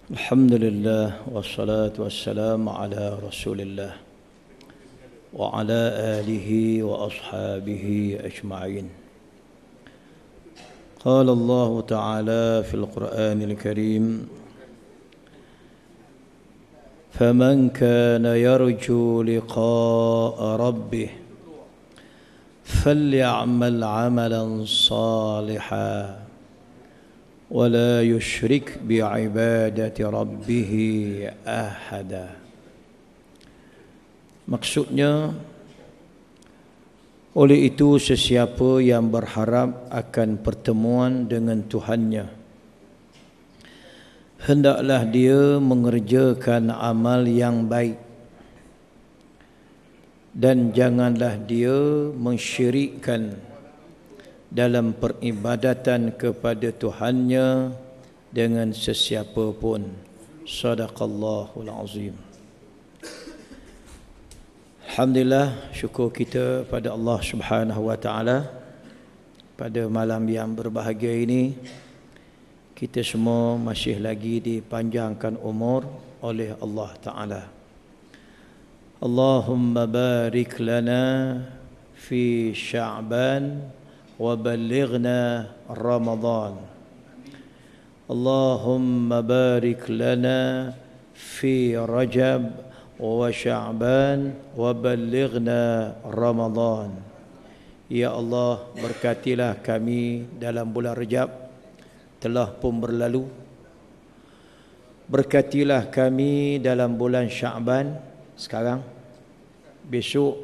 Alhamdulillah wassalatu wassalamu ala Rasulillah wa ala alihi wa ashabihi ajma'in. Qala Allah Ta'ala fil Qur'anil Karim: "Faman kana yarju liqa'a rabbih faly'amal 'amalan salihan ولا يشرك بعبادة ربه أحدا." Maksudnya, oleh itu sesiapa yang berharap akan pertemuan dengan Tuhannya, hendaklah dia mengerjakan amal yang baik dan janganlah dia mensyirikkan dalam peribadatan kepada Tuhannya dengan sesiapa pun. Sadaqallahul azim. Alhamdulillah, syukur kita pada Allah Subhanahu wa taala pada malam yang berbahagia ini. Kita semua masih lagi dipanjangkan umur oleh Allah Taala. Allahumma barik lana fi Sya'ban وبلغنا رمضان. اللهم بارك لنا في رجب وشعبان وبلغنا رمضان. Ya Allah, berkatilah kami dalam bulan Rajab telah pun berlalu. Berkatilah kami dalam bulan Sya'ban sekarang, besok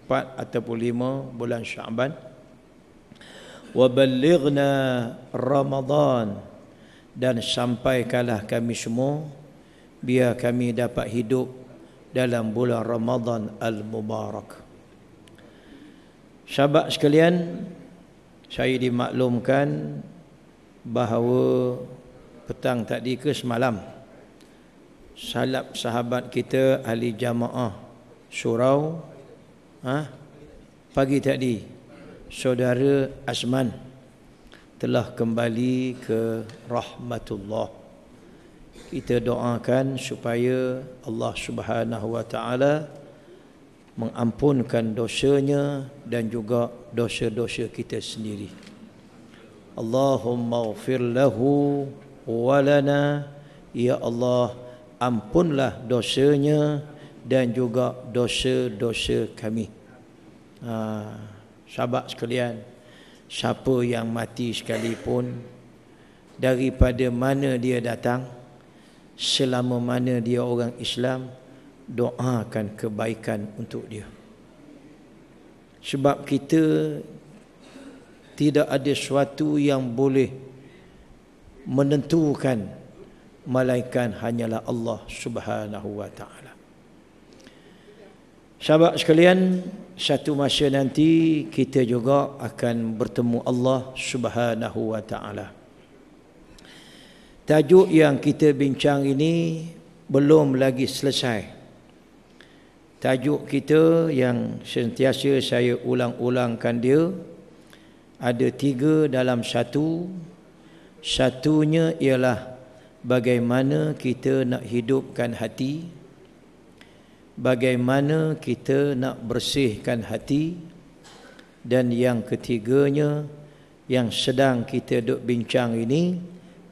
4 ataupun 5 bulan Sya'ban. وَبَلِّغْنَا رَمَضَانَ, dan sampaikanlah kami semua biar kami dapat hidup dalam bulan Ramadan al-Mubarak. Sahabat sekalian, saya dimaklumkan bahawa petang tadi ke semalam sahabat kita ahli jamaah surau pagi tadi Saudara Azman telah kembali ke rahmatullah. Kita doakan supaya Allah Subhanahu wa taala mengampunkan dosanya dan juga dosa-dosa kita sendiri. Allahumma ighfir lahu wa lana, ya Allah, ampunlah dosanya dan juga dosa-dosa kami. Sahabat sekalian, siapa yang mati sekalipun, daripada mana dia datang, selama mana dia orang Islam, doakan kebaikan untuk dia. Sebab kita tidak ada sesuatu yang boleh menentukan, melainkan hanyalah Allah Subhanahu wa taala. Sahabat sekalian, satu masa nanti kita juga akan bertemu Allah Subhanahu wa taala. Tajuk yang kita bincang ini belum lagi selesai. Tajuk kita yang sentiasa saya ulang-ulangkan dia ada 3 dalam satu. Satunya ialah bagaimana kita nak hidupkan hati, bagaimana kita nak bersihkan hati, dan yang ketiganya yang sedang kita duk bincang ini,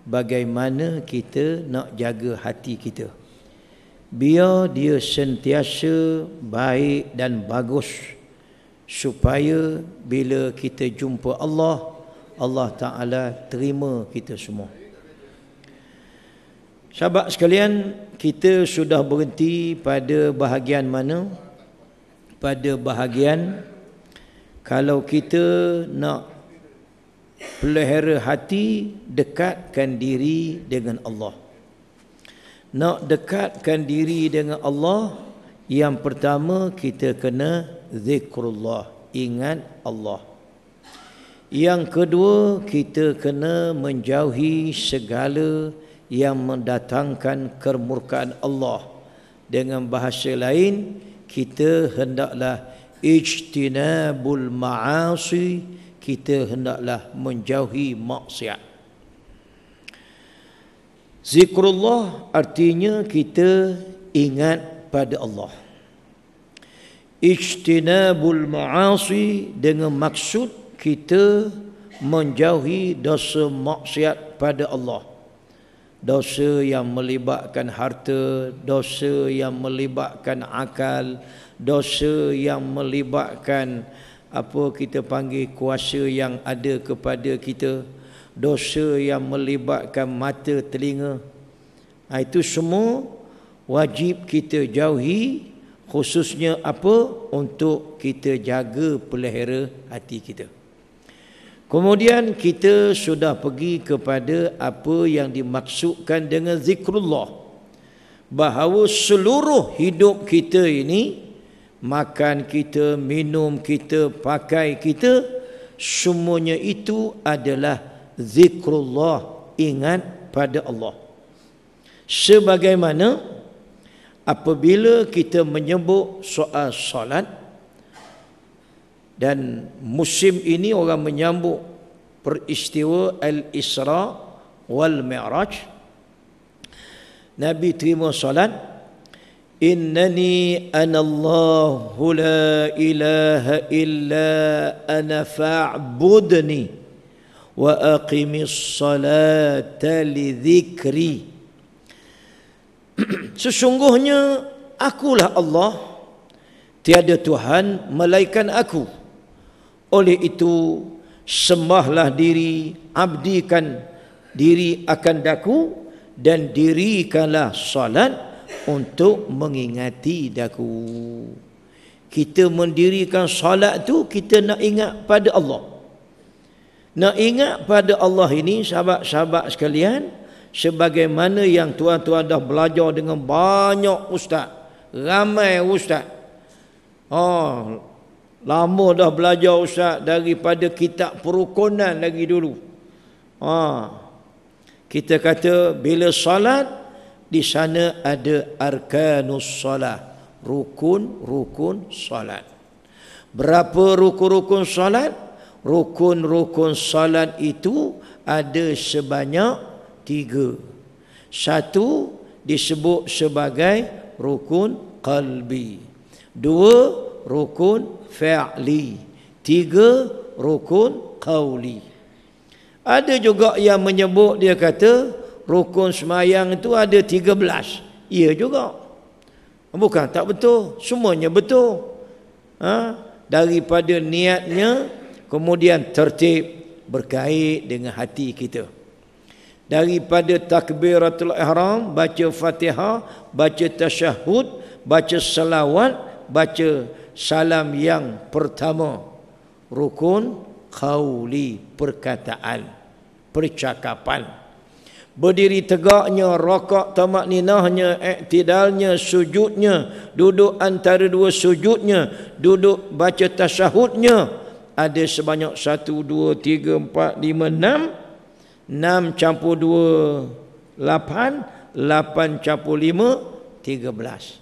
bagaimana kita nak jaga hati kita biar dia sentiasa baik dan bagus, supaya bila kita jumpa Allah, Allah Ta'ala terima kita semua. Sahabat sekalian, kita sudah berhenti pada bahagian mana? Pada bahagian kalau kita nak pelihara hati, dekatkan diri dengan Allah. Nak dekatkan diri dengan Allah, yang pertama kita kena zikrullah, ingat Allah. Yang kedua, kita kena menjauhi segala yang mendatangkan kemurkaan Allah. Dengan bahasa lain, kita hendaklah ijtinabul ma'asi, kita hendaklah menjauhi maksiat. Zikrullah artinya kita ingat pada Allah. Ijtinabul ma'asi dengan maksud kita menjauhi dosa maksiat pada Allah. Dosa yang melibatkan harta, dosa yang melibatkan akal, dosa yang melibatkan apa kita panggil kuasa yang ada kepada kita, dosa yang melibatkan mata, telinga. Itu semua wajib kita jauhi, khususnya apa? Untuk kita jaga pelihara hati kita. Kemudian kita sudah pergi kepada apa yang dimaksudkan dengan zikrullah, bahawa seluruh hidup kita ini, makan kita, minum kita, pakai kita, semuanya itu adalah zikrullah, ingat pada Allah. Sebagaimana apabila kita menyebut soal solat, dan musim ini orang menyambut peristiwa Al-Isra wal Mi'raj, Nabi terima solat, innani anallahu la ilaha illa ana fa'budni wa aqimis salata li dhikri. Sesungguhnya akulah Allah, tiada Tuhan melainkan aku. Oleh itu sembahlah diri, abdikan diri akan daku, dan dirikanlah salat untuk mengingati daku. Kita mendirikan salat tu, kita nak ingat pada Allah. Nak ingat pada Allah ini, sahabat-sahabat sekalian, sebagaimana yang tuan-tuan dah belajar dengan banyak ustaz, ramai ustaz. Lama dah belajar ustaz, daripada kitab perukunan lagi dulu. Kita kata bila salat, di sana ada arkanus salat, rukun-rukun salat. Berapa rukun-rukun salat? Rukun-rukun salat itu ada sebanyak 3. Satu disebut sebagai rukun qalbi, 2 rukun fi'li, 3 rukun qawli. Ada juga yang menyebut, dia kata rukun semayang itu ada 13. Ya juga. Bukan tak betul, semuanya betul. Daripada niatnya, kemudian tertib berkait dengan hati kita. Daripada takbiratul ihram, baca Fatihah, baca tasyahud, baca salawat, baca salam yang pertama. Rukun qauli, perkataan, percakapan. Berdiri tegaknya, rakaat tamakninahnya, iktidalnya, sujudnya, duduk antara 2 sujudnya, duduk baca tasyahudnya, ada sebanyak 1, 2, 3, 4, 5, 6. 6 campur 2, 8. 8 campur 5, 13.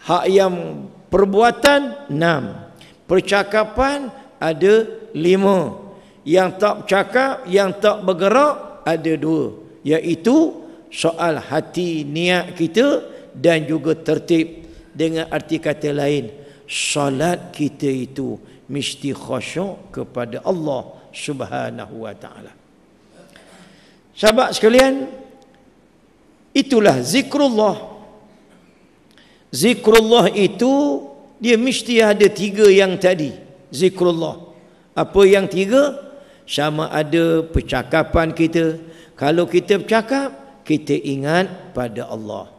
Hak yang perbuatan 6. Percakapan ada 5. Yang tak bercakap, yang tak bergerak ada 2. Iaitu soal hati, niat kita, dan juga tertib. Dengan arti kata lain, solat kita itu mesti khusyuk kepada Allah Subhanahu wa ta'ala. Sahabat sekalian, itulah zikrullah. Zikrullah itu dia mesti ada 3 yang tadi. Zikrullah. Apa yang 3? Sama ada percakapan kita. Kalau kita bercakap, kita ingat pada Allah.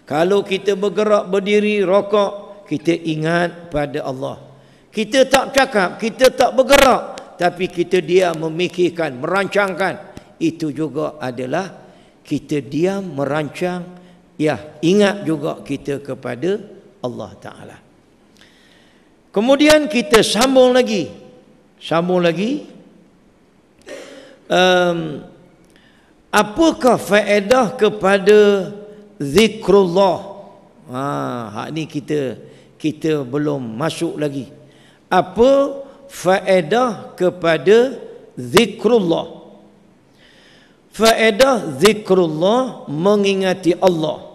Kalau kita bergerak, berdiri, rokok, kita ingat pada Allah. Kita tak bercakap, kita tak bergerak, tapi kita diam memikirkan, merancangkan, itu juga adalah kita diam merancang, ingat juga kita kepada Allah Ta'ala. Kemudian kita sambung lagi. Apakah faedah kepada zikrullah? Hak ni kita belum masuk lagi. Apa faedah kepada zikrullah? Faedah zikrullah, mengingati Allah.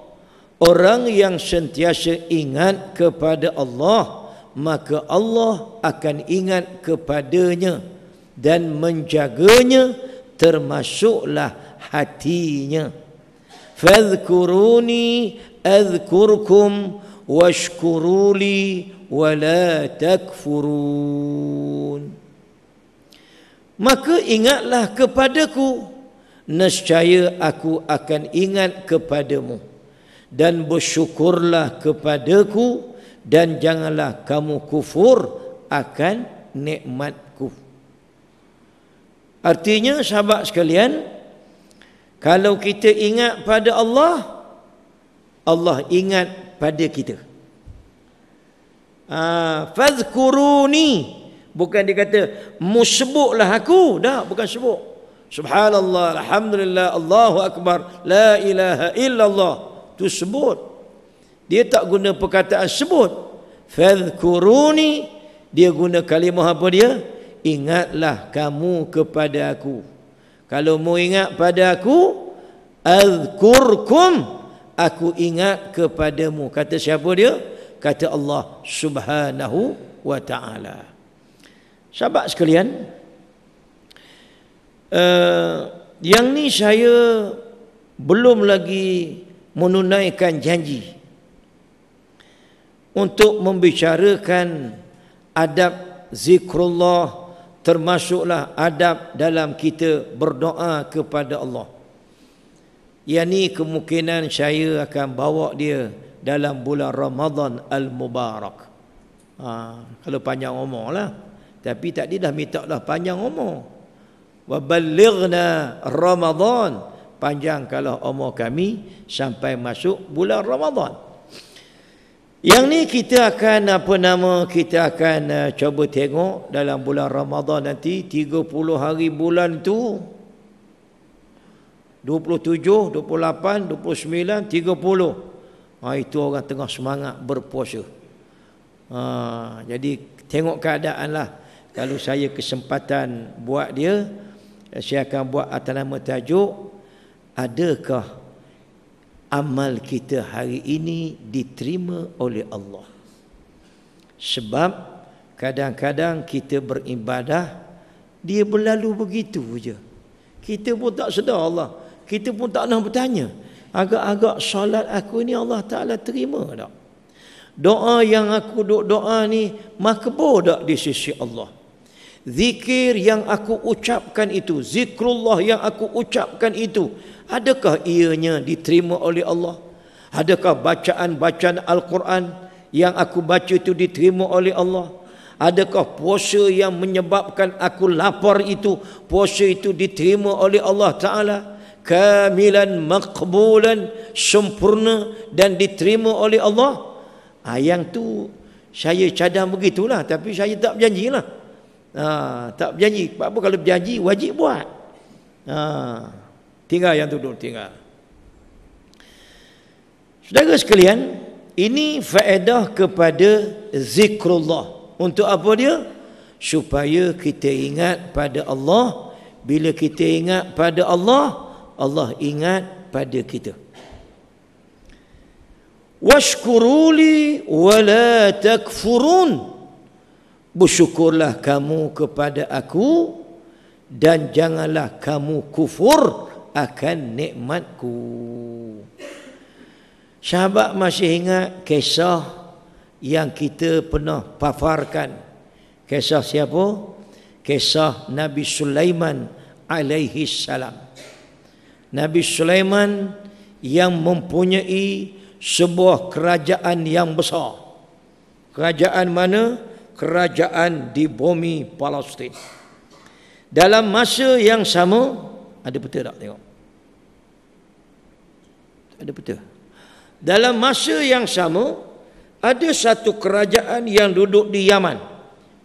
Orang yang sentiasa ingat kepada Allah, maka Allah akan ingat kepadanya dan menjaganya, termasuklah hatinya. Fadhkuruni adhkurkum washkuruli wala takfurun. Maka ingatlah kepadaku, nescaya aku akan ingat kepadamu, dan bersyukurlah kepadaku, dan janganlah kamu kufur akan nikmatku. Artinya sahabat sekalian, kalau kita ingat pada Allah, Allah ingat pada kita. Fadhkuruni, bukan dia kata musebutlah aku, dah, bukan sebut. Subhanallah, alhamdulillah, Allahu akbar, la ilaha illallah, tu sebut. Dia tak guna perkataan sebut. Fadhkuruni, dia guna kalimah apa dia? Ingatlah kamu kepada aku. Kalau mau ingat pada aku, azkurkum, aku ingat kepadamu. Kata siapa dia? Kata Allah Subhanahu wa ta'ala. Sahabat sekalian, yang ni saya belum lagi menunaikan janji untuk membicarakan adab zikrullah, termasuklah adab dalam kita berdoa kepada Allah. Yang ni kemungkinan saya akan bawa dia dalam bulan Ramadan Al-Mubarak. Kalau panjang umur lah. Tapi tadi dah minta dah panjang umur. Wa ballighna Ramadan, panjangkanlah umur kami sampai masuk bulan Ramadan. Yang ni kita akan kita akan cuba tengok dalam bulan Ramadan nanti 30 hari bulan tu 27, 28, 29, 30. Itu orang tengah semangat berpuasa. Jadi tengok keadaan lah. Kalau saya kesempatan buat dia, saya akan buat atas nama tajuk, adakah amal kita hari ini diterima oleh Allah? Sebab kadang-kadang kita beribadah, dia berlalu begitu je. Kita pun tak sedar Allah. Kita pun tak nak bertanya, agak-agak solat aku ni Allah Ta'ala terima tak? Doa yang aku doa ni makbul tak di sisi Allah? Zikir yang aku ucapkan itu, zikrullah yang aku ucapkan itu, adakah ianya diterima oleh Allah? Adakah bacaan-bacaan Al-Quran yang aku baca itu diterima oleh Allah? Adakah puasa yang menyebabkan aku lapar itu, puasa itu diterima oleh Allah Ta'ala? Kamilan, maqbulan, sempurna dan diterima oleh Allah. Yang tu saya cadang begitulah, tapi saya tak berjanjilah. Tak berjanji. Apa kalau berjanji wajib buat. Tinggal yang tu dulu, tinggal. Saudara sekalian, ini faedah kepada zikrullah. Untuk apa dia? Supaya kita ingat pada Allah. Bila kita ingat pada Allah, Allah ingat pada kita. Washkuruli wala takfurun, bersyukurlah kamu kepada aku dan janganlah kamu kufur akan nikmatku. Sahabat masih ingat kisah yang kita pernah paparkan? Kisah siapa? Kisah Nabi Sulaiman alaihi salam. Nabi Sulaiman yang mempunyai sebuah kerajaan yang besar. Kerajaan mana? Kerajaan di bumi Palestin. Dalam masa yang sama, ada peta tak tengok? Ada peta. Dalam masa yang sama, ada satu kerajaan yang duduk di Yaman.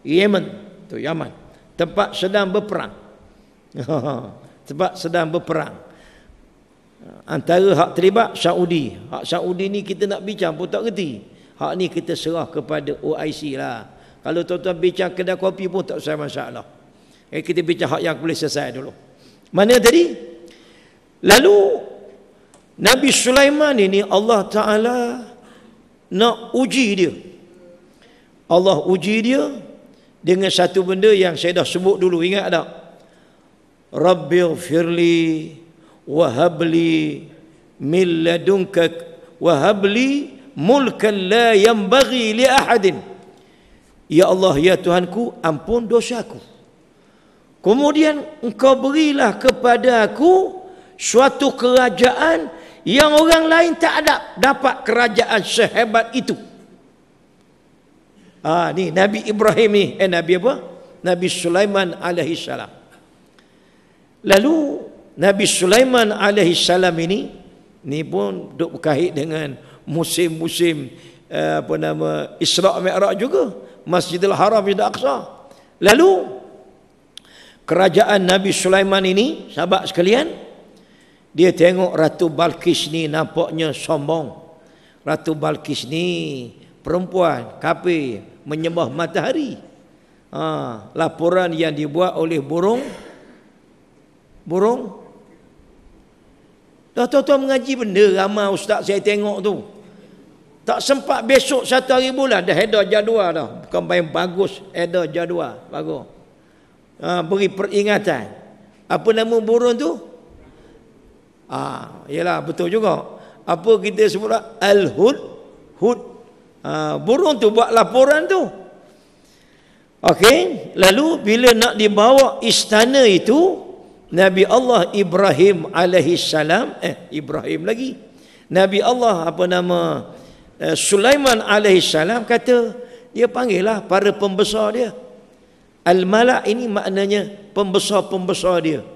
Yemen, tu Yaman. Tempat sedang berperang. Tempat sedang berperang. Antara hak terlibat Saudi. Hak Saudi ni kita nak bincang pun tak reti. Hak ni kita serah kepada OIC lah. Kalau tuan-tuan bincang kedai kopi pun tak usah masalah. Kita bincang hak yang boleh selesai dulu. Mana tadi? Lalu Nabi Sulaiman ini Allah Ta'ala nak uji dia. Allah uji dia dengan satu benda yang saya dah sebut dulu, ingat tak? Rabbighfirli wahabli min ladunka wahabli mulkan la yanbaghi li ahadin. Ya Allah, ya Tuhanku, ampun dosaku. Kemudian engkau berilah kepada aku suatu kerajaan yang orang lain tak ada dapat kerajaan sehebat itu. Ni Nabi Ibrahim ni, Nabi apa? Nabi Sulaiman alaihi salam. Lalu Nabi Sulaiman alaihi salam ini pun duk berkait dengan musim-musim Isra' Mi'raj juga, Masjidil Haram, Masjidil Aqsa. Lalu kerajaan Nabi Sulaiman ini, sahabat sekalian, dia tengok Ratu Balqis ni nampaknya sombong. Ratu Balqis ni perempuan kafir, menyembah matahari. Laporan yang dibuat oleh burung. Dah tuan-tuan mengaji benda ramai ustaz saya tengok tu. Tak sempat besok 1 hari bulan dah ada jadual dah. Bukan main bagus, ada jadual bagus. Beri peringatan. Apa nama burung tu? Yalah betul juga. Apa kita sebut Al-Hud. Burung tu buat laporan tu. Okey, lalu bila nak dibawa istana itu, Nabi Allah Ibrahim alaihi salam, Ibrahim lagi. Nabi Allah Sulaiman alaihi salam kata, dia panggillah para pembesar dia. Al-Malak ini maknanya pembesar-pembesar dia.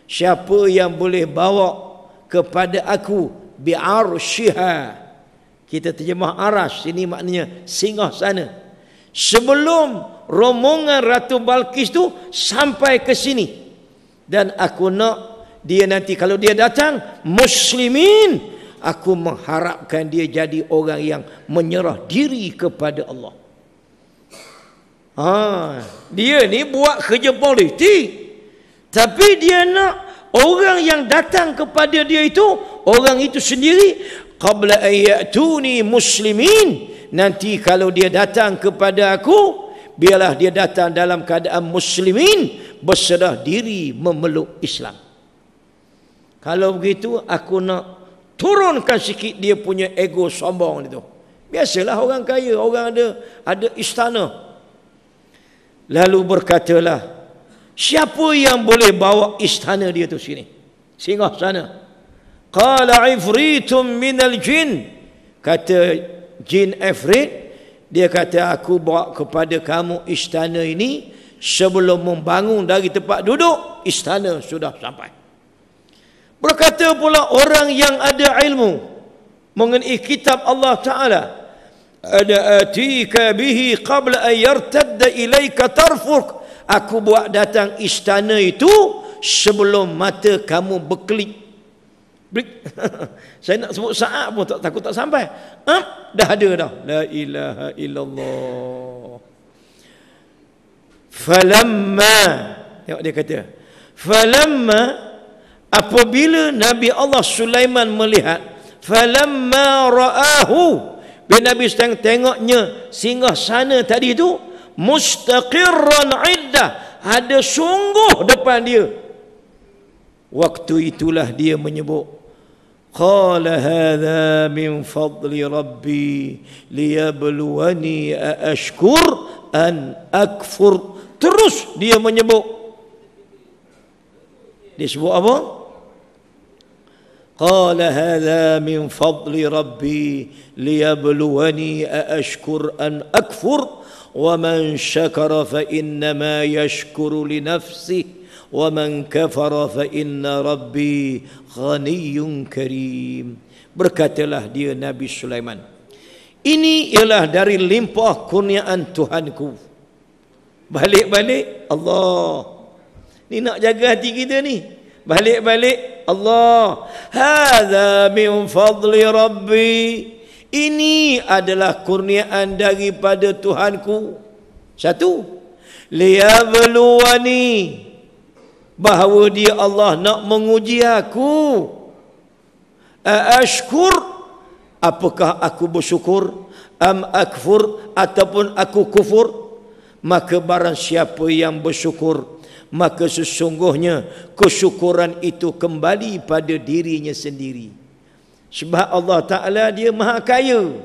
Siapa yang boleh bawa kepada aku bi'arsyiha, kita terjemah aras, ini maknanya singgah sana, sebelum rombongan Ratu Balqis tu sampai ke sini. Dan aku nak dia nanti kalau dia datang muslimin, aku mengharapkan dia jadi orang yang menyerah diri kepada Allah. Dia ni buat kerja politik, tapi dia nak orang yang datang kepada dia itu, orang itu sendiri qabla ayatuni muslimin, nanti kalau dia datang kepada aku, biarlah dia datang dalam keadaan muslimin, berserah diri memeluk Islam. Kalau begitu aku nak turunkan sikit dia punya ego sombong itu. Biasalah orang kaya, orang ada istana. Lalu berkatalah, siapa yang boleh bawa istana dia tu sini, singgah sana? Qala ifritum minal jin, kata jin ifrit, dia kata aku bawa kepada kamu istana ini, sebelum membangun dari tempat duduk, istana sudah sampai. Berkata pula orang yang ada ilmu mengenai kitab Allah Ta'ala, ada atika bihi qabla an yartadda ilaika tarfuk, aku buat datang istana itu sebelum mata kamu berkelip. Saya nak sebut saat pun takut tak sampai. Dah ada dah. La ilaha illallah. Falamma, tengok dia kata, falamma, apabila Nabi Allah Sulaiman melihat, falamma ra'ahu, bila Nabi sedang tengoknya singgah sana tadi itu, mustaqirran iddah, ada sungguh depan dia. Waktu itulah dia menyebut, qala hadha min fadli rabbi liyabluwani aashkur an akfur. Terus dia menyebut, dia sebut apa? Qala hadha min fadli rabbi liyabluwani aashkur an akfur wa man syakara fa innama yashkuru li nafsihi wa man kafara fa inna rabbi ghaniyyun karim. Berkatalah dia Nabi Sulaiman, ini ialah dari limpah kurniaan Tuhanku. Balik-balik Allah ni nak jaga hati kita ni, balik-balik Allah, hadza min fadli rabbi, ini adalah kurniaan daripada Tuhanku. Satu, liyabluwani, bahawa dia Allah nak menguji aku. Ashkur, apakah aku bersyukur, am akfur, ataupun aku kufur. Maka barang siapa yang bersyukur, maka sesungguhnya kesyukuran itu kembali pada dirinya sendiri. Sebab Allah Ta'ala dia maha kaya,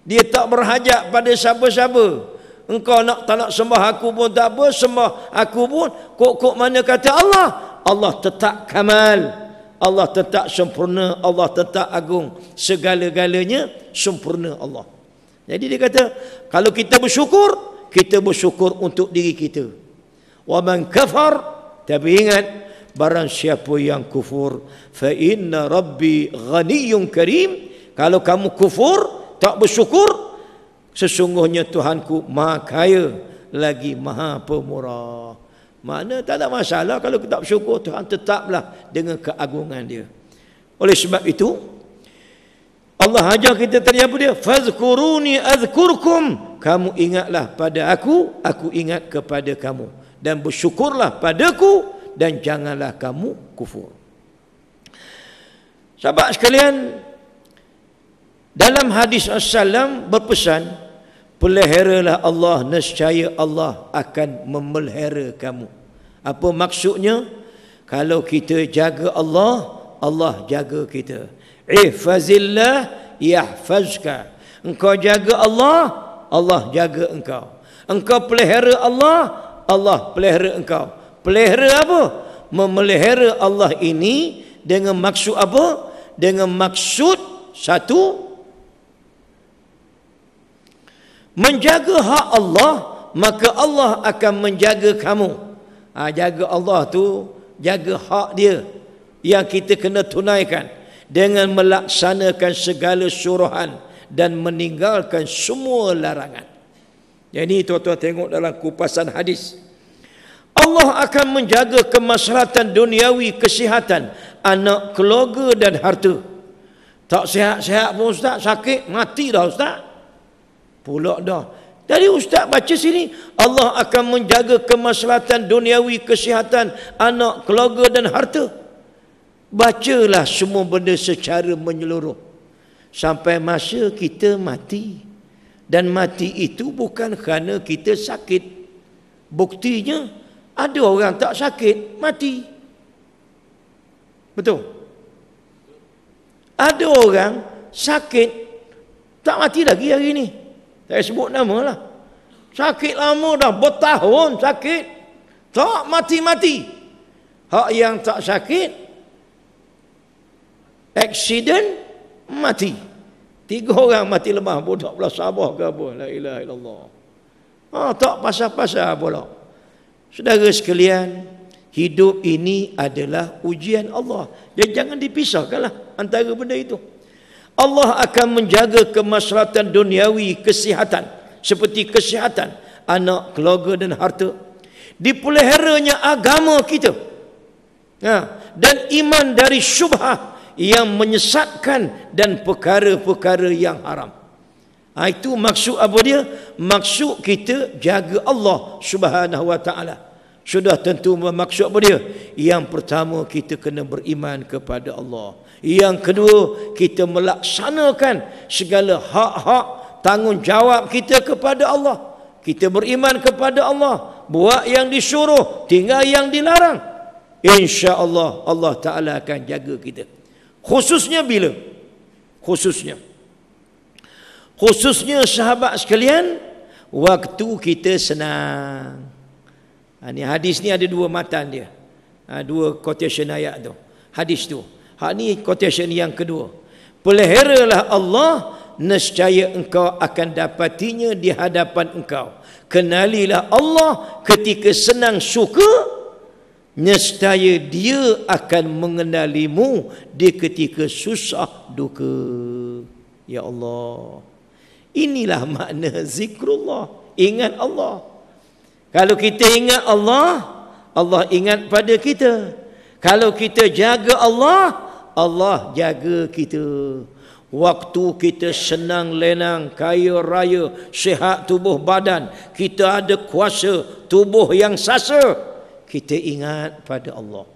dia tak berhajat pada siapa-siapa. Engkau tak nak sembah aku pun tak apa, sembah aku pun kok mana kata Allah. Allah tetap kamal, Allah tetap sempurna, Allah tetap agung, segala-galanya sempurna Allah. Jadi dia kata, kalau kita bersyukur untuk diri kita. Wa man kafar, tapi ingat, barang siapa yang kufur, fa inna rabbi ghaniyyun karim. Kalau kamu kufur, tak bersyukur, sesungguhnya Tuhanku maha kaya lagi maha pemurah. Mana tak ada masalah kalau kita tak bersyukur, Tuhan tetaplah dengan keagungan dia. Oleh sebab itu Allah ajar kita tadi apa dia? Fazkuruni azkurkum. Kamu ingatlah pada aku ingat kepada kamu. Dan bersyukurlah padaku, dan janganlah kamu kufur. Sahabat sekalian, dalam hadis As-Salam berpesan, peliharalah Allah, nescaya Allah akan memelihara kamu. Apa maksudnya? Kalau kita jaga Allah, Allah jaga kita. Ihfazillah yahfazka. Engkau jaga Allah, Allah jaga engkau. Engkau pelihara Allah, Allah pelihara engkau. Pelihara apa? Memelihara Allah ini dengan maksud apa? Dengan maksud satu, menjaga hak Allah, maka Allah akan menjaga kamu. Jaga Allah tu, jaga hak dia yang kita kena tunaikan dengan melaksanakan segala suruhan dan meninggalkan semua larangan. Jadi tuan-tuan tengok dalam kupasan hadis, Allah akan menjaga kemaslahatan duniawi, kesihatan anak, keluarga dan harta. Tak sihat-sihat pun ustaz, sakit, mati dah ustaz. Pulak dah. Jadi ustaz baca sini, Allah akan menjaga kemaslahatan duniawi, kesihatan anak, keluarga dan harta. Bacalah semua benda secara menyeluruh sampai masa kita mati. Dan mati itu bukan kerana kita sakit. Buktinya ada orang tak sakit mati. Betul? Ada orang sakit tak mati lagi hari ini. Saya sebut nama lah. Sakit lama dah, bertahun sakit, tak mati-mati. Hak yang tak sakit, aksiden, mati. 3 orang mati lemah, budak pula Sabah ke apa, la ilaha illallah. Tak pasal-pasal pula. Saudara sekalian, hidup ini adalah ujian Allah. Dan jangan dipisahkanlah antara benda itu. Allah akan menjaga kemaslahatan duniawi, kesihatan, seperti kesihatan anak, keluarga dan harta. Dipeliharanya agama kita, dan iman dari syubhah yang menyesatkan dan perkara-perkara yang haram. Itu maksud apa dia? Maksud kita jaga Allah Subhanahu wa ta'ala. Sudah tentu maksud apa dia? Yang pertama, kita kena beriman kepada Allah. Yang kedua, kita melaksanakan segala hak-hak tanggungjawab kita kepada Allah. Kita beriman kepada Allah, buat yang disuruh, tinggal yang dilarang. InsyaAllah Allah Ta'ala akan jaga kita. Khususnya bila? Khususnya sahabat sekalian, waktu kita senang. Ini hadis ni ada 2 matan dia. 2 quotation ayat tu. Hadis tu. Ni quotation yang kedua. Peliharalah Allah, nescaya engkau akan dapatinya di hadapan engkau. Kenalilah Allah ketika senang suka, nescaya dia akan mengenalimu di ketika susah duka. Ya Allah, inilah makna zikrullah, ingat Allah. Kalau kita ingat Allah, Allah ingat pada kita. Kalau kita jaga Allah, Allah jaga kita. Waktu kita senang lenang, kaya raya, sihat tubuh badan, kita ada kuasa tubuh yang sasa, kita ingat pada Allah.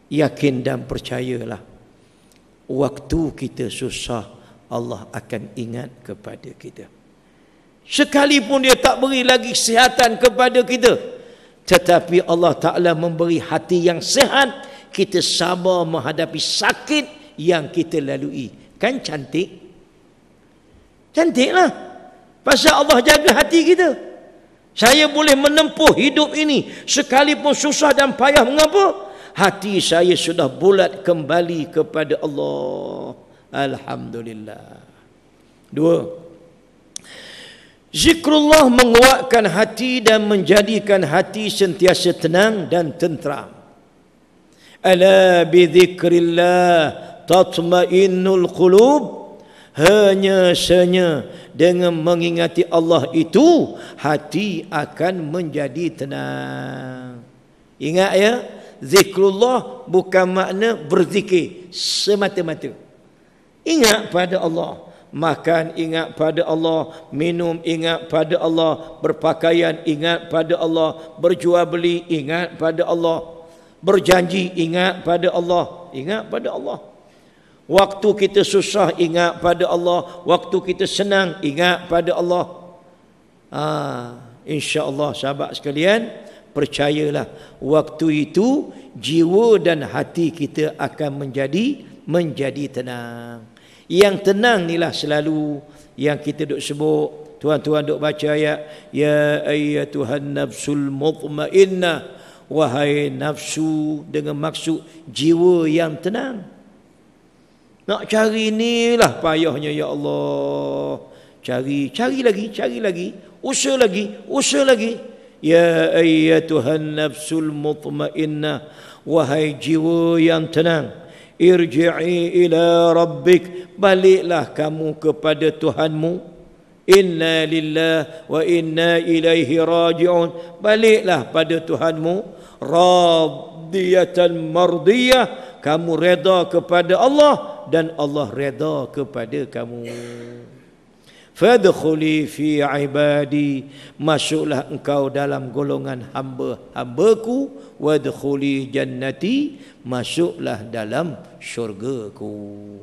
Yakin dan percayalah, waktu kita susah, Allah akan ingat kepada kita. Sekalipun dia tak beri lagi kesihatan kepada kita, tetapi Allah Ta'ala memberi hati yang sihat, kita sabar menghadapi sakit yang kita lalui. Kan cantik? Cantiklah. Pasal Allah jaga hati kita. Saya boleh menempuh hidup ini sekalipun susah dan payah. Mengapa? Hati saya sudah bulat kembali kepada Allah. Alhamdulillah. 2. Zikrullah menguatkan hati dan menjadikan hati sentiasa tenang dan tenteram. Ala bi dzikrillah tatma'innul qulub. Hanya dengan mengingati Allah itu, hati akan menjadi tenang. Ingat ya, zikrullah bukan makna berzikir semata-mata. Ingat pada Allah. Makan ingat pada Allah, minum ingat pada Allah, berpakaian ingat pada Allah, berjual beli ingat pada Allah, berjanji ingat pada Allah. Ingat pada Allah. Waktu kita susah ingat pada Allah, waktu kita senang ingat pada Allah. InsyaAllah sahabat sekalian, percayalah, waktu itu jiwa dan hati kita akan menjadi tenang. Yang tenang inilah selalu yang kita duk sebut. Tuan-tuan duk baca ayat, ya ayyatuhan nafsul mutmainnah, wahai nafsu, dengan maksud jiwa yang tenang. Nak cari inilah payahnya, ya Allah. Cari lagi, usaha lagi. Ya ayyatuhan nafsul mutmainnah, wahai jiwa yang tenang, irji'i ila rabbik, baliklah kamu kepada Tuhanmu. Inna lillah wa inna ilaihi raji'un, baliklah pada Tuhanmu. Radiyatan mardiyah, kamu reda kepada Allah dan Allah reda kepada kamu. Fadkhuli fi ibadi, masuklah engkau dalam golongan hamba-hambaku. Wadkhuli jannati, masuklah dalam syurgaku.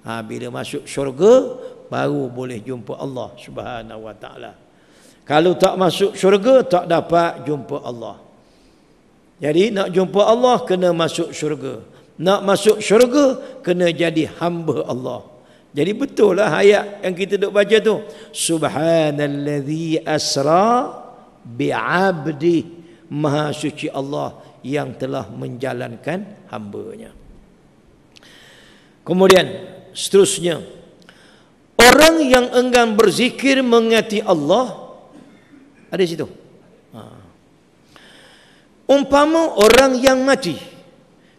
Bila masuk syurga, baru boleh jumpa Allah Subhanahu wa ta'ala. Kalau tak masuk syurga, tak dapat jumpa Allah. Jadi nak jumpa Allah, kena masuk syurga. Nak masuk syurga, kena jadi hamba Allah. Jadi betul lah ayat yang kita duk baca tu. Subhanallazi asra bi'abdi, maha suci Allah yang telah menjalankan hambanya. Kemudian seterusnya, orang yang enggan berzikir mengingati Allah, ada situ. Umpama orang yang mati,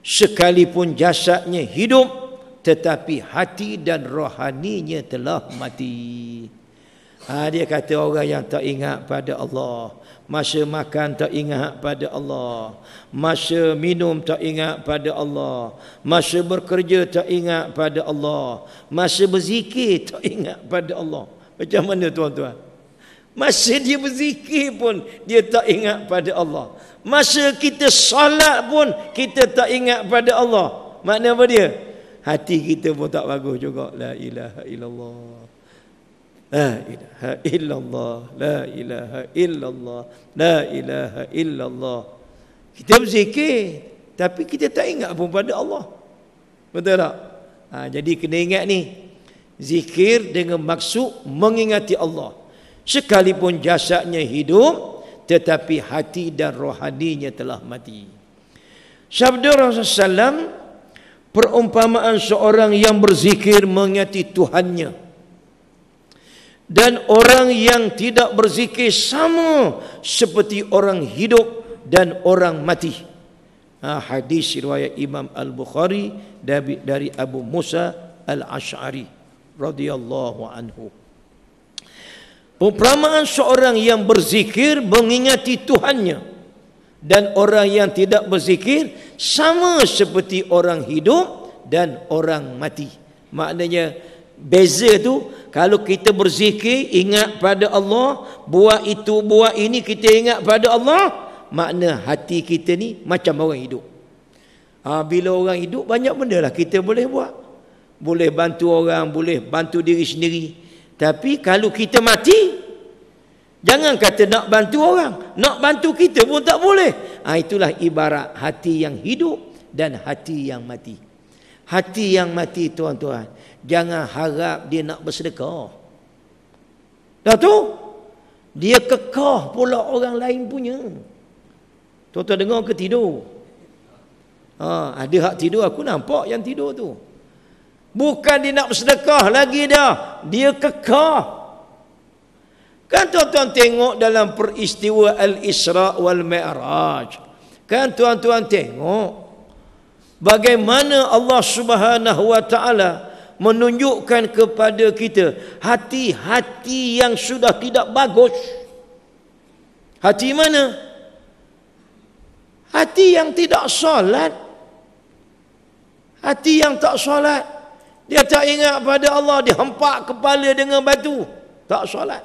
sekalipun jasadnya hidup, tetapi hati dan rohaninya telah mati. Dia kata orang yang tak ingat pada Allah, masa makan tak ingat pada Allah, masa minum tak ingat pada Allah, masa bekerja tak ingat pada Allah, masa berzikir tak ingat pada Allah. Macam mana tuan-tuan? Masa dia berzikir pun dia tak ingat pada Allah. Masa kita salat pun kita tak ingat pada Allah. Makna apa dia? Hati kita pun tak bagus juga. La ilaha illallah, la ilaha illallah, la ilaha illallah, la ilaha illallah. Kita berzikir tapi kita tak ingat pun pada Allah. Betul tak? Jadi kena ingat ni, zikir dengan maksud mengingati Allah. Sekalipun jasadnya hidup, tetapi hati dan rohaninya telah mati. Sabda Rasulullah SAW, perumpamaan seorang yang berzikir mengingati Tuhannya dan orang yang tidak berzikir sama seperti orang hidup dan orang mati. Hadis riwayat Imam Al-Bukhari dari Abu Musa Al-Ash'ari radhiyallahu anhu. Perumpamaan seorang yang berzikir mengingati Tuhannya dan orang yang tidak berzikir sama seperti orang hidup dan orang mati. Maknanya beza tu, kalau kita berzikir ingat pada Allah, buat itu buat ini kita ingat pada Allah, makna hati kita ni macam orang hidup. Bila orang hidup, banyak benda lah kita boleh buat. Boleh bantu orang, boleh bantu diri sendiri. Tapi kalau kita mati, jangan kata nak bantu orang, nak bantu kita pun tak boleh. Itulah ibarat hati yang hidup dan hati yang mati. Hati yang mati, tuan-tuan, jangan harap dia nak bersedekah. Dah tu, dia kekah pula orang lain punya. Tuan-tuan dengar ke tidur? Ada hak tidur, aku nampak yang tidur tu. Bukan dia nak bersedekah lagi dah, dia kekah. Kan tuan-tuan tengok dalam peristiwa Al-Isra' wal Mi'raj. Kan tuan-tuan tengok bagaimana Allah Subhanahu wa taala menunjukkan kepada kita hati-hati yang sudah tidak bagus. Hati mana? Hati yang tidak solat. Hati yang tak solat. Dia tak ingat pada Allah, dia hempak kepala dengan batu. Tak solat.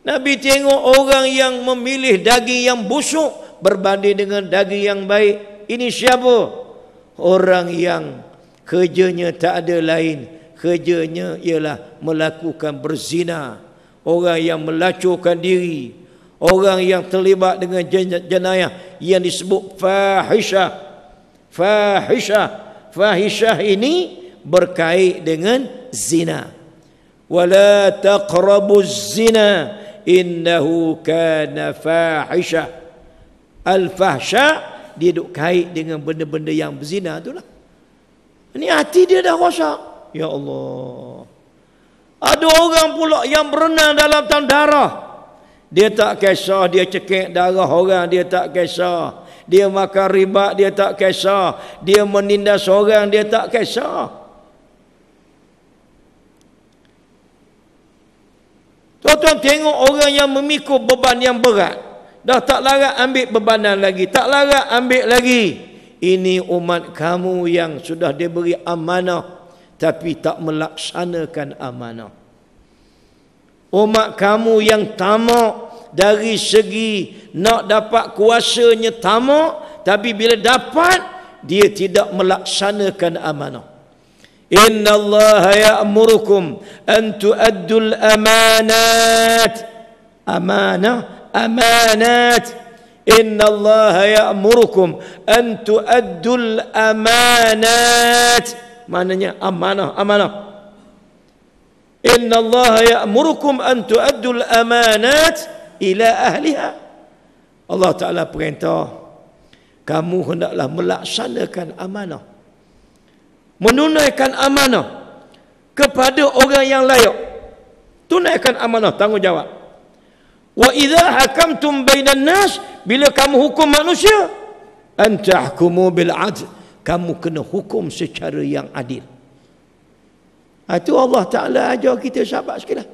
Nabi tengok orang yang memilih daging yang busuk berbanding dengan daging yang baik. Ini siapa? Orang yang kerjanya tak ada lain, kerjanya ialah melakukan berzina. Orang yang melacurkan diri. Orang yang terlibat dengan jenayah yang disebut fahisyah. Fahisyah ini berkait dengan zina. Wala taqrabuz zina innahu kana fahisyah. Al-fahsya dia duk kait dengan benda-benda yang berzina itulah. Ini hati dia dah rosak. Ya Allah. Ada orang pula yang berenang dalam darah. Dia tak kisah, dia cekik darah orang, dia tak kisah. Dia makan riba, dia tak kisah. Dia menindas orang, dia tak kisah. Tuan-tuan tengok orang yang memikul beban yang berat. Dah tak larat ambil bebanan lagi, tak larat ambil lagi. Ini umat kamu yang sudah diberi amanah tapi tak melaksanakan amanah. Umat kamu yang tamak dari segi nak dapat kuasanya tamak, tapi bila dapat dia tidak melaksanakan amanah. Inna Allah ya'murukum an tu'addul amanat. Amanat. Inna Allah ya'murukum an tu'addul amanat. Maknanya amanah. Inna Allah ya'murukum an tu'addul amanat ila ahliha. Allah Ta'ala perintah kamu hendaklah melaksanakan amanah, menunaikan amanah kepada orang yang layak. Tunaikan amanah, tanggungjawab. Wa idza hakamtum bainan nas, bila kamu hukum manusia, an tahkumu bil adl, kamu kena hukum secara yang adil. Itu Allah Ta'ala ajar kita sahabat sekalian.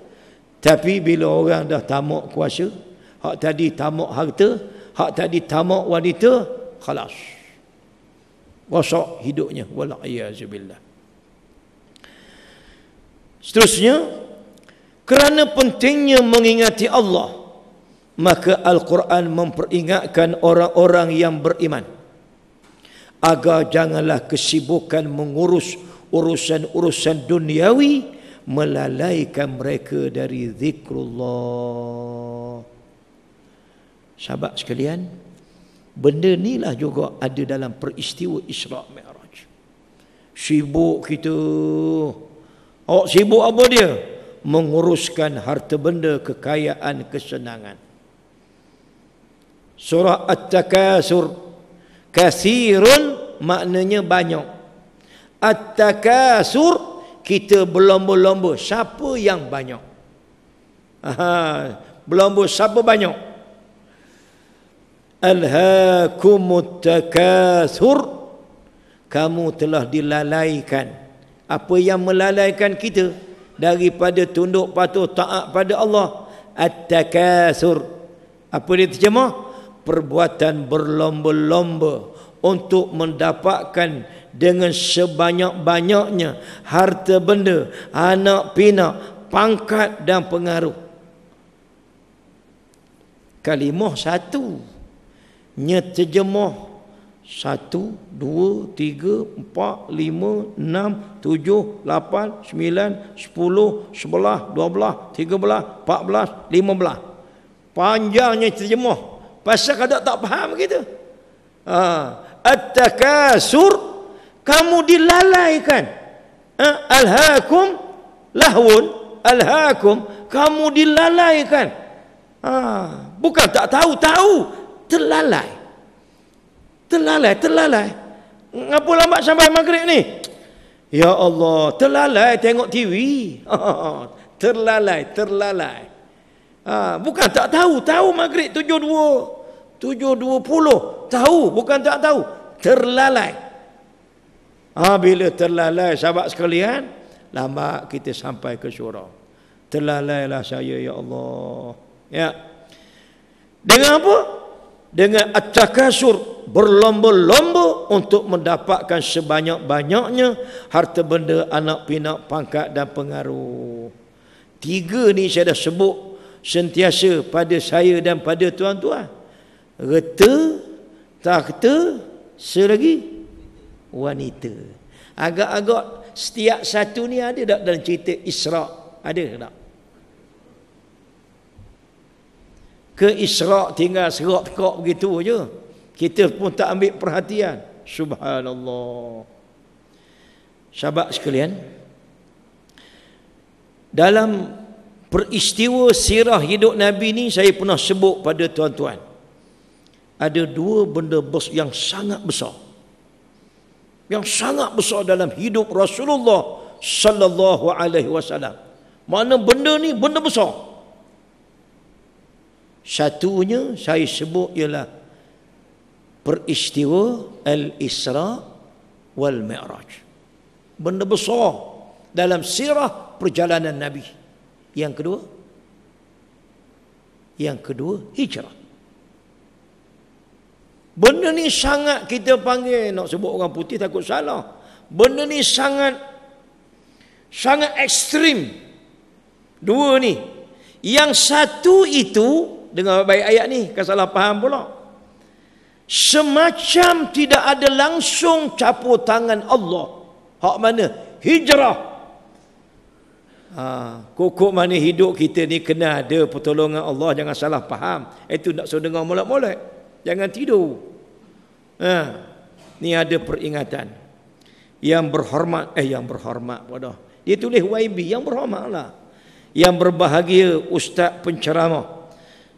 Tapi bila orang dah tamak kuasa, hak tadi tamak harta, hak tadi tamak wanita, khalas, rosak hidupnya. Wal'iyazubillah. Seterusnya, kerana pentingnya mengingati Allah, maka Al-Quran memperingatkan orang-orang yang beriman agar janganlah kesibukan mengurus urusan-urusan duniawi melalaikan mereka dari zikrullah. Sahabat sekalian, benda inilah juga ada dalam peristiwa Isra' Mi'raj. Sibuk kita. Sibuk apa dia? Menguruskan harta benda, kekayaan, kesenangan. Surah At-Takasur, kathirun maknanya banyak. At-Takasur, kita berlomba-lomba siapa yang banyak. Berlomba siapa banyak. Alhaakumut takasur, kamu telah dilalaikan. Apa yang melalaikan kita daripada tunduk patuh taat pada Allah? At-takasur. Apa dia terjemah? Perbuatan berlomba-lomba untuk mendapatkan dengan sebanyak-banyaknya harta benda, anak pinak, pangkat dan pengaruh. Kalimah satu, Terjemah 1, 2, 3, 4, 5, 6, 7, 8, 9, 10, 11, 12, 13, 14, 15. Panjangnya terjemah. Pasal kadang tak faham kita. At-takasur, kamu dilalaikan. Alhaakum lahwun, alhaakum, kamu dilalaikan. Bukan tak tahu, terlalai. Terlalai. Ngapa lambat sampai maghrib ni? Ya Allah, terlalai tengok TV. Terlalai. Bukan tak tahu maghrib 7.20. Tahu, bukan tak tahu. Terlalai. Bila terlalai, sahabat sekalian, lambat kita sampai ke syurga. Terlalailah saya, ya Allah. Ya. Dengan apa? Dengan at-takasur, berlomba-lomba untuk mendapatkan sebanyak-banyaknya harta benda, anak pinak, pangkat dan pengaruh. 3 ni saya dah sebut sentiasa pada saya dan pada tuan-tuan. Reta, takhta, selagi wanita. Agak-agak setiap satu ni ada tak dalam cerita Isra'? Ada tak? Ke Isra' tinggal serak-tekak begitu je. Kita pun tak ambil perhatian. Subhanallah. Sahabat sekalian, dalam peristiwa sirah hidup Nabi ni, saya pernah sebut pada tuan-tuan, ada 2 benda yang sangat besar. Yang sangat besar dalam hidup Rasulullah sallallahu alaihi wasallam. Mana benda ni benda besar? Satunya saya sebut ialah peristiwa Al-Isra wal Mi'raj. Benda besar dalam sirah perjalanan Nabi. Yang kedua hijrah. Benda ni sangat kita panggil, nak sebut orang putih takut salah. Benda ni sangat ekstrim. 2 ni. Yang satu itu, dengar baik ayat ni, kan salah faham pula. Semacam tidak ada langsung campur tangan Allah. Hak mana? Hijrah. Kokok mana hidup kita ni kena ada pertolongan Allah, jangan salah faham. Itu nak suruh dengar molek-molek. Jangan tidur. Ni ada peringatan. Yang berhormat pada. Dia tulis YB, yang berhormatlah. Yang berbahagia ustaz penceramah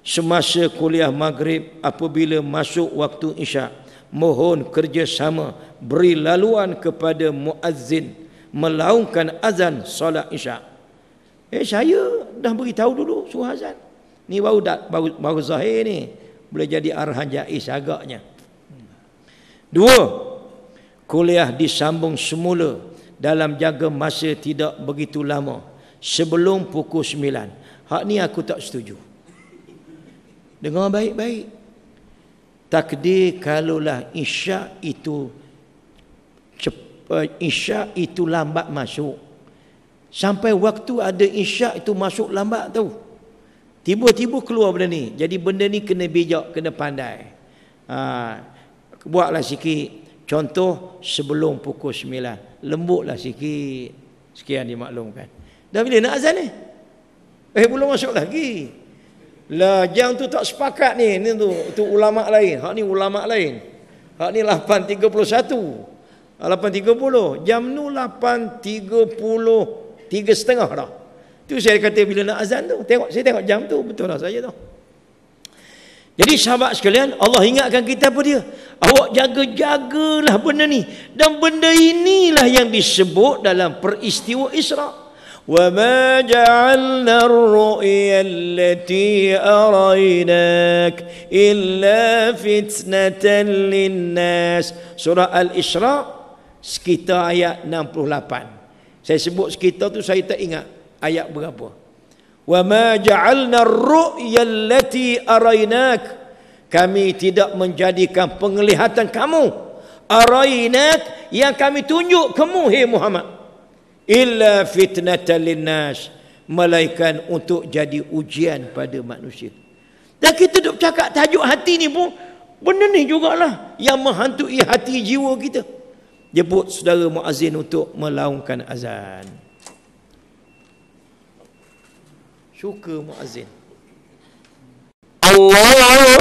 semasa kuliah maghrib apabila masuk waktu isyak, mohon kerjasama beri laluan kepada muazzin melaungkan azan solat isyak. Saya dah beritahu dulu suruh azan. Ni baru zahir ni, boleh jadi arahan jaiz agaknya. 2, kuliah disambung semula dalam jangka masa tidak begitu lama, sebelum pukul 9. Hak ni aku tak setuju. Dengar baik-baik. Takdir kalaulah isyak itu lambat masuk, sampai waktu ada isyak itu masuk lambat tu, tiba-tiba keluar benda ni. Jadi benda ni kena bijak, kena pandai. Buatlah sikit. Contoh sebelum pukul 9, lembutlah sikit. Sekian dimaklumkan. Dah bila nak azan ni? Belum masuk lagi. Lah jam tu tak sepakat ni tu ulama lain. Hak ni ulama lain. Hak ni 8.31. 8.30. Jam nu 8.30, 3.30 dah. Tu saya kata bila nak azan tu, saya tengok jam tu, betul lah saya tu. Jadi sahabat sekalian, Allah ingatkan kita apa dia? Awak jaga-jagalah benda ni. Dan benda inilah yang disebut dalam peristiwa Isra'. وَمَا جَعَلْنَا الرُّؤْيَا الَّتِي أَرَيْنَاكَ إِلَّا فِتْنَةً لِلنَّاسِ. Surah Al-Isra' sekitar ayat 68. Saya sebut sekitar tu, saya tak ingat ayat berapa. وَمَا جَعَلْنَا الرُّؤْيَا الَّتِي أَرَيْنَاكَ, kami tidak menjadikan penglihatan kamu, أَرَيْنَاكَ, yang kami tunjuk kamu, hai Muhammad, illa fitnatan linnas, melainkan untuk jadi ujian pada manusia. Dan kita duk cakap tajuk hati ni pun Benda ni jugalah yang menghantui hati jiwa kita. Jemput saudara muazzin untuk melaungkan azan. Syukur muazzin. Allahu Akbar.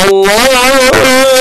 Allahu Akbar.